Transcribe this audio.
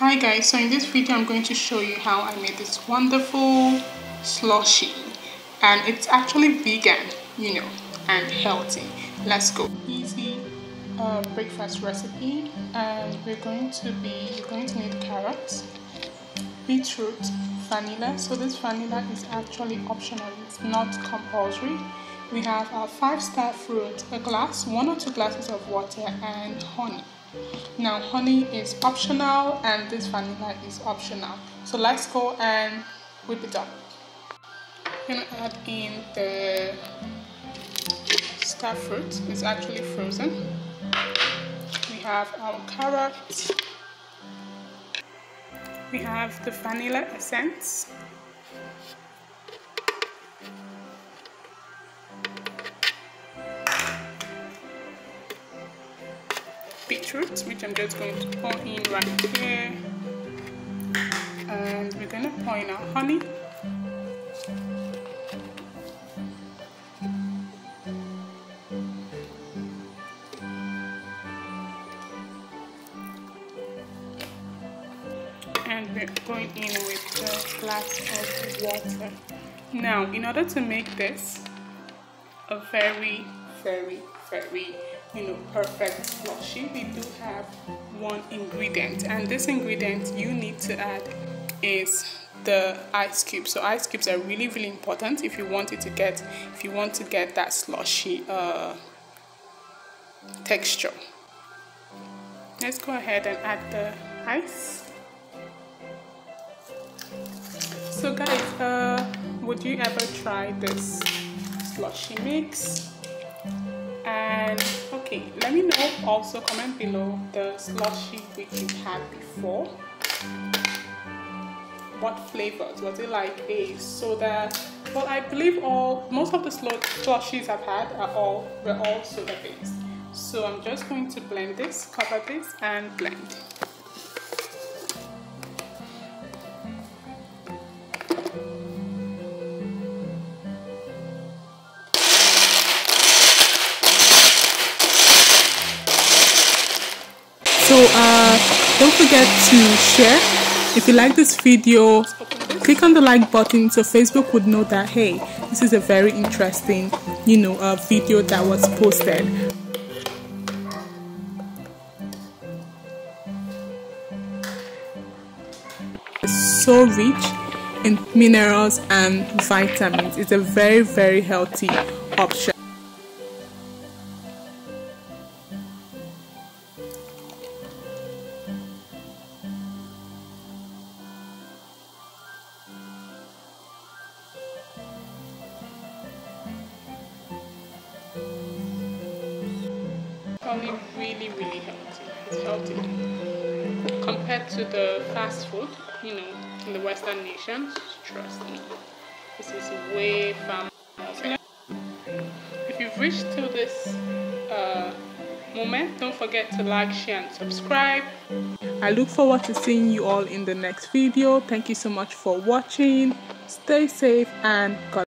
Hi guys, so in this video I'm going to show you how I made this wonderful slushy, and it's actually vegan, and healthy. Let's go. Easy breakfast recipe, and you're going to need carrots, beetroot, vanilla. So this vanilla is actually optional, it's not compulsory. We have our 5-star fruit, a glass, 1 or 2 glasses of water, and honey. Now honey is optional and this vanilla is optional. So let's go and whip it up. I'm gonna add in the Starfruit. It's actually frozen. We have our carrots. We have the vanilla essence. Beetroot, which I'm just going to pour in right here, and we're going to pour in our honey, and we're going in with a glass of water. Now, in order to make this a very perfect slushy, we do have one ingredient, and this ingredient you need to add is the ice cubes. So ice cubes are really important if you want to get that slushy texture. Let's go ahead and add the ice. So guys, would you ever try this slushy mix? And okay, let me know, also comment below the slushy which you've had before. What flavors? Was it like a soda? Well, I believe most of the slushies I've had were all soda based. So I'm just going to blend this, cover this, and blend. So don't forget to share. If you like this video, click on the like button so Facebook would know that, hey, this is a very interesting video that was posted. It's so rich in minerals and vitamins. It's a very healthy option. Only really healthy. It's healthy compared to the fast food, in the Western nations. Trust me, this is way far. If you've reached to this moment, don't forget to like, share, and subscribe. I look forward to seeing you all in the next video. Thank you so much for watching. Stay safe and God